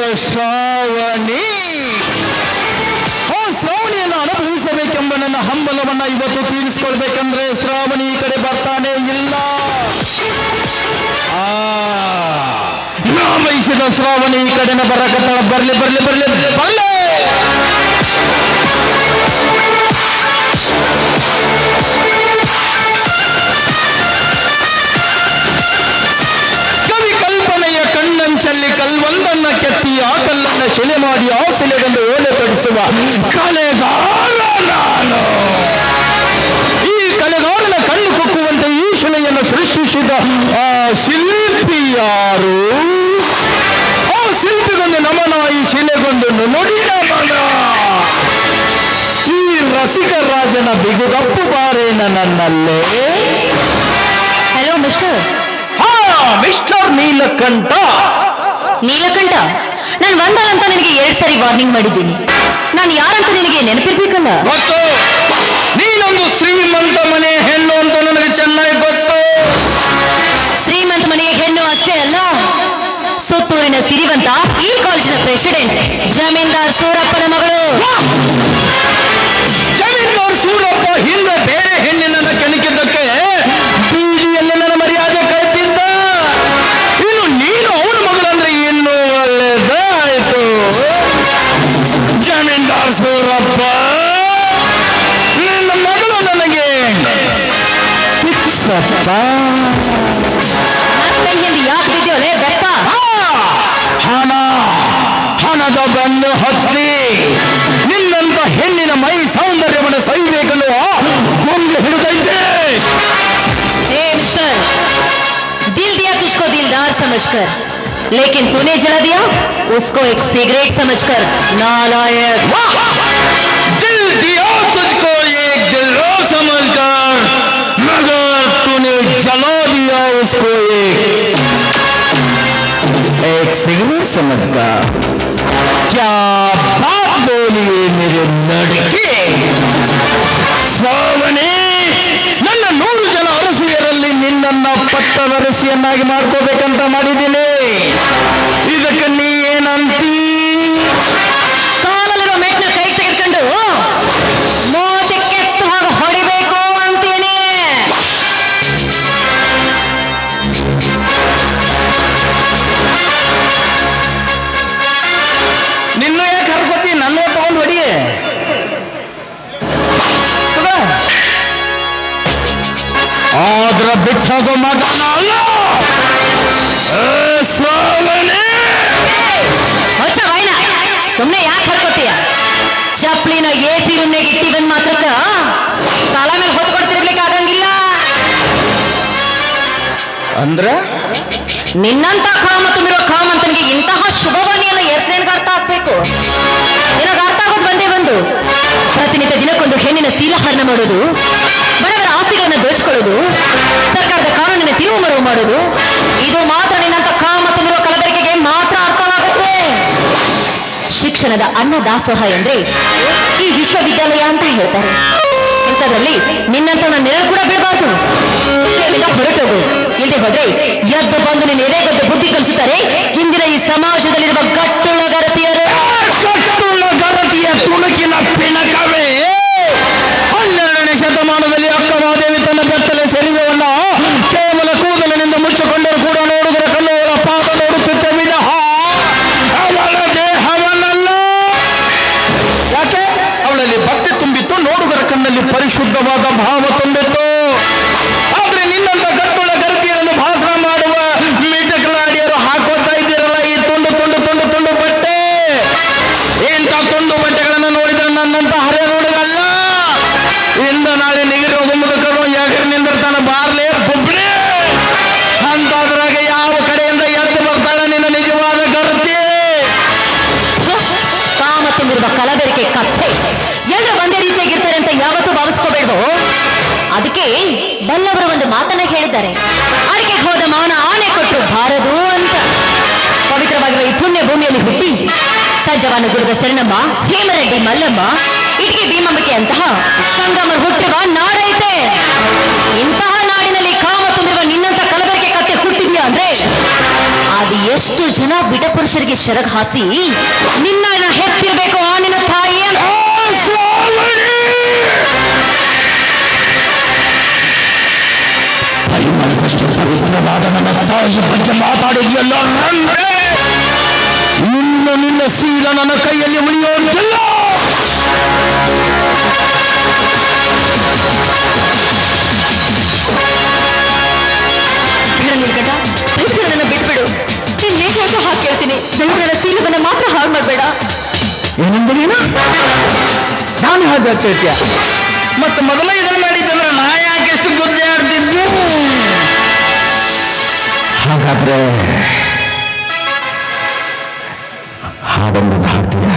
ಬಂದ ಶ್ರಾವಣಿ. ಆ ಶ್ರಾವಣಿಯನ್ನು ಅನುಭವಿಸಬೇಕೆಂಬ ನನ್ನ ಹಂಬಲವನ್ನ ಇವತ್ತು ತೀರಿಸಿಕೊಳ್ಬೇಕಂದ್ರೆ ಶ್ರಾವಣಿ ಈ ಕಡೆ ಬರ್ತಾನೆ ಇಲ್ಲ. ನಾ ಬಯಸಿದ ಶ್ರಾವಣಿ ಈ ಕಡೆನ ಬರಕತ್ತಾಳ. ಬರ್ಲಿ ಬರ್ಲಿ ಬರ್ಲಿ ಬರ್ಲಿ. ಕವಿ ಕಲ್ಪನೆಯ ಕಣ್ಣಂಚಲ್ಲಿ ಕಲ್ವೊಂದನ್ನ ಕೆತ್ತಿ ಆ ಕಲ್ಲನ್ನ ಶಿಲೆ ಮಾಡಿ ಆ ಶಿಲೆಗೊಂದು ಓಲೆ ತೊಡಿಸುವ ಕಲೆಗಾರ ನಾನು. ಈ ಕಲೆಗಾರನ ಕಣ್ಣು ಕುಕ್ಕುವಂತೆ ಈ ಶಿಲೆಯನ್ನು ಸೃಷ್ಟಿಸಿದ ಆ ಶಿಲ್ಪಿ ಯಾರು? ಆ ಶಿಲ್ಪಿಗೊಂದು ನಮನ, ಈ ಶಿಲೆಗೊಂದು ನುಡಿ ನಮನ. ಈ ರಸಿಕ ರಾಜನ ಬಿಗುದಪ್ಪು ಬಾರೇನ ನನ್ನಲ್ಲೇ. Hello mister. Mister Neelakanta. Neelakanta, ನಾನು ಒಂದಲ್ಲ ಅಂತ ನಿನಗೆ 2 ಸಾರಿ ವಾರ್ನಿಂಗ್ ಮಾಡಿದ್ದೀನಿ. ನಾನು ಯಾರಂತ ನಿನಗೆ ನೆನಪಿರ್ಬೇಕಲ್ಲ. ಗೊತ್ತು, ನೀನೊಂದು ಶ್ರೀಮಂತ ಮನೆ ಹೆಣ್ಣು ಅಂತ ನನಗೆ ಚೆನ್ನಾಗಿ ಗೊತ್ತು. ಶ್ರೀಮಂತ ಮನೆಯ ಹೆಣ್ಣು ಅಷ್ಟೇ ಅಲ್ಲ, ಸುತ್ತೂರಿನ ಸಿರಿವಂತ ಈ ಕಾಲೇಜಿನ ಪ್ರೆಸಿಡೆಂಟ್ ಜಮೀನ್ದಾರ್ ಸೂರಪ್ಪನ ಮಗಳು. ಜಮೀನ್ದಾರ್ ಸೂರಪ್ಪ ಹಿಂದೆ ಬೇರೆ ಹೆಣ್ಣಿನ ಕೆಣಕಿದ್ದಕ್ಕೆ ಬೀದಿಯಲ್ಲಿ ನನ್ನ ಮರ್ಯಾದೆ ಕಳ್ತಿದ್ದ. ಇನ್ನು ನೀನು ಅವನ ಮಗಳಂದ್ರೆ ಇನ್ನೂ ಒಳ್ಳೆದಾಯ್ತು. ಜಮೀನ್ದಾರ್ ಸೂರಪ್ಪ, ನಿನ್ನ ಮಗಳು ನನಗೆ ಫಿಕ್ಸಪ್ಪ. ಹಿಂದೆ ಯಾಕೆ ಬಿದ್ದೋಲೆ ಬೆಪ್ಪ? ಹಣ, ಹಣದ ಬಂದು ಹತ್ತಿ ನಿನ್ನಂತ ಹೆಣ್ಣಿನ ಮೈ ಸೌಂದರ್ಯವನ್ನು ಸಹಿಬೇಕಲ್ಲ ಗೊಂಬೆ ಹಿಡಿದೈತೆ. मिस्टर, दिल दिया तुझको दिलदार समझकर, लेकिन तूने जला दिया उसको एक सिगरेट समझकर नालायक. दिल दिया तुझको एक दिलदार समझकर, मगर तूने जला दिया उसको एक सिगरेट समझकर. क्या बात बोली मेरे लड़के. ಶ್ರಾವಣಿ, ನನ್ನ 100 ಜನ ಅರಸಿಯರಲ್ಲಿ ನಿನ್ನನ್ನ ಪಟ್ಟದರಸಿಯನ್ನಾಗಿ ಮಾಡ್ಕೋಬೇಕಂತ ಮಾಡಿದ್ದೀನಿ. ಇದಕ್ಕೆ ನೀ ಏನಂತೀ? ಕಾಲಲ್ಲಿರೋ ಮೆಟ್ನ ಕೈ ತೆಗೆದುಕೊಂಡು ಮೋತಿ ಕೆತ್ತು ಹಾಗೆ ಹೊಡಿಬೇಕು ಅಂತೀನಿ. ನಿನ್ನ ಯಾಕೆ ಹರ್ಕೋತಿ? ನನ್ನ ತಗೊಂಡು ಹೊಡಿ. ಆದ್ರ ಬಿಟ್ಟೋಗೋ ಮಗನ ಅಲ್ಲ. ಶ್ರಾವಣಿ, ಸುಮ್ಮನೆ ಯಾಕೆ ಹರ್ಕೋತೀಯ? ಚಪ್ಲಿನ ಎಸಿ ರೂಮ್ನಾಗ ಇಟ್ಟಿ ಬಂದ್ ಮಾತ್ರಕ್ಕ ತಲ ಮೇಲೆ ಹೊತ್ಕೊಡ್ತಿರ್ಲಿಕ್ಕೆ ಆಗಂಗಿಲ್ಲ. ಅಂದ್ರ ನಿನ್ನಂತ ಕಾಮ ತುಂಬಿರೋ ಕಾಮಂತನಿಗೆ ಇಂತಹ ಶುಭವಾಣಿಯೆಲ್ಲ ಎರ್ತೇನ್ಗೆ ಅರ್ಥ ಆಗ್ಬೇಕು. ನಿನಗೆ ಅರ್ಥ ಆಗೋದು ಬಂದೇ ಬಂದು ಪ್ರತಿನಿತ್ಯ ದಿನಕ್ಕೊಂದು ಹೆಣ್ಣಿನ ಶೀಲಹರಣ ಮಾಡೋದು, ಬಡವರ ಆಸ್ತಿಗಳನ್ನ ದೋಚಿಕೊಳ್ಳೋದು, ಸರ್ಕಾರದ ಕಾನೂನಿನ ತಿರುವು ಮರುವು ಮಾಡೋದು, ಇದು ಮಾತ್ರ ನಿನ್ನಂತ ಕಾಮ ತುಂಬಿರೋ ಕಲಬೆರಕೆಗೆ ಮಾತ್ರ ಅರ್ಥವಾಗುತ್ತೆ. ಶಿಕ್ಷಣದ ಅನ್ನದಾಸೋಹ ಎಂದ್ರೆ ಈ ವಿಶ್ವವಿದ್ಯಾಲಯ ಅಂತ ಹೇಳ್ತಾರೆ. ಇಂಥದ್ರಲ್ಲಿ ನಿನ್ನಂತ ನೆರಳು ಕೂಡ ಬಿಡಬಾರ್ದು. ಹೊರಟೋಗು. ಇಲ್ಲದೆ ಹೋದ್ರೆ ಎದ್ದು ಬಂದು ನಿನ್ನ ಎದೆಗದ್ದು ಬುದ್ಧಿ ಕಲಿಸುತ್ತಾರೆ ಇಂದಿನ ಈ ಸಮಾಜದಲ್ಲಿರುವ ಗಟ್ಟುಳ್ಳ ಗರತಿಯರು. ಗರತಿಯ ತುಣುಕಿನ ಪಿಣಕವೇ 12ನೇ ಶತಮಾನದಲ್ಲಿ ಅಕ್ಕಮಹಾದೇವಿ ತನ್ನ ಬೆತ್ತಲೆ ಶರೀರವನ್ನ ಕೇವಲ ಕೂದಲಿನಿಂದ ಮುಚ್ಚಿಕೊಂಡರೂ ಕೂಡ ನೋಡುವುದರ ಕಣ್ಣು ಅವಳ ಪಾಪ ನೋಡುತ್ತಿದ್ದ ವಿನಃ ಅವಳ ದೇಹವನ್ನಲ್ಲ. ಯಾಕೆ? ಅವಳಲ್ಲಿ ಭಕ್ತಿ ತುಂಬಿತ್ತು, ನೋಡುಗರ ಕಣ್ಣಲ್ಲಿ ಪರಿಶುದ್ಧವಾದ ಭಾವ ತುಂಬಿತ್ತು. ಆದ್ರೆ ನಿನ್ನಂತ ಗಟ್ಟುಳ್ಳ ಗರತಿಯರನ್ನು ಭಾಷಣ ಮಾಡುವ ಮಿಟಕಲಾಡಿಯರು ಹಾಕೋತಾ ಇದ್ದೀರಲ್ಲ ಈ ತುಂಡು ತುಂಡು ತುಂಡು ತುಂಡು ಬಟ್ಟೆ. ಇಂಥ ತುಂಡು ಬಟ್ಟೆಗಳನ್ನು ನೋಡಿದ್ರೆ ನನ್ನಂತ ಹರೆ ನೋಡುಗಲ್ಲ. ಇಂದ ನಾಳೆ ನಿಗಿರೋ ಗುಮ್ಮದಕ್ಕರು ಯಾಗರಿನಿಂದ ತನ್ನ ಬಾರ್ಲೆ ಬುಬ್ಳಿ ಅಂತದ್ರಾಗ ಯಾವ ಕಡೆಯಿಂದ ಎದ್ದು ಬರ್ತಾಳ ನಿನ್ನ ನಿಜವಾದ ಗರತಿ. ಕಾಮ ತುಂಬಿರುವ ಕಲಬೆರಕೆ ಕಥೆ ಎಲ್ಲರೂ ಒಂದೇ ರೀತಿಯಾಗಿರ್ತಾರೆ ಅಂತ ಯಾವತ್ತೂ ಭಾವಿಸ್ಕೋಬೇಡ್ವೋ. ಅದಕ್ಕೆ ಬಲ್ಲವರು ಒಂದು ಮಾತನ್ನ ಹೇಳಿದ್ದಾರೆ, ಅಡಿಕೆಗೆ ಹೋದ ಮಾವನ ಆನೆ ಕೊಟ್ಟರು ಬಾರದು ಅಂತ. ಪವಿತ್ರವಾಗಿರುವ ಈ ಪುಣ್ಯ ಭೂಮಿಯಲ್ಲಿ ಹುಟ್ಟಿ ಸಜ್ಜವಾನ ಗುರುದ ಶರಣಮ್ಮ, ಹೇಮರೆಡ್ಡಿ ಮಲ್ಲಮ್ಮ, ಇಟ್ಗೆ ಭೀಮಂಬಿಕೆ ಅಂತಹ ಸಂಗಮರು ಹುಟ್ಟಿರುವ ನಾಡೈತೆ. ಇಂತಹ ನಾಡಿನಲ್ಲಿ ಕಾಮ ತುಂಬಿರುವ ನಿನ್ನಂತ ಕಲಬೆರಕೆ ಕತ್ತೆ ಹುಟ್ಟಿದ್ಯಾ ಅಂದ್ರೆ ಅದು ಎಷ್ಟು ಜನ ಬಿಡ ಪುರುಷರಿಗೆ ಶರಗ ಹಾಸಿ ನಿನ್ನ ಹೆತ್ತಿರ್ಬೇಕು ಆ ನಿನ್ನ ತಾಯಿ ಅಂತ. ಪರಿಮಳದಷ್ಟು ಪವಿತ್ರವಾದ ನನ್ನ ತಾಯಿಯ ಬಗ್ಗೆ ಮಾತಾಡಿದೆಯಲ್ಲ, ಇನ್ನು ನಿನ್ನ ಶೀಲ ನನ್ನ ಕೈಯಲ್ಲಿ ಉಳಿಯೋದಿಲ್ಲ. ಬೇಡ ನೀಲ್ಕಂಠ, ದಯವಿಟ್ಟು ನನ್ನ ಬಿಟ್ಬಿಡು. ನಿನ್ನೆ ಹೇಗೆ ಹಾಕಿ ಕೇಳ್ತೀನಿ, ದಯವಿಟ್ಟು ನನ್ನ ಸೀಲವನ್ನ ಮಾತ್ರ ಹಾಳು ಮಾಡಬೇಡ. ಏನೆಂದು ನೀನು? ನಾನು ಹಾಗೆ ಹೇಳ್ತೀಯ? ಮತ್ತೆ ಮೊದಲ ಇದನ್ನು ಮಾಡಿದ್ದಂದ್ರೆ ನಾ ಯಾಕೆ ಎಷ್ಟು ಗುದ್ದೆ ಆಡ್ತಿದ್ದೆ? ಹಾಗಾದ್ರೆ ಹಾಡನ್ನು ಹಾಡ್ತೀಯ?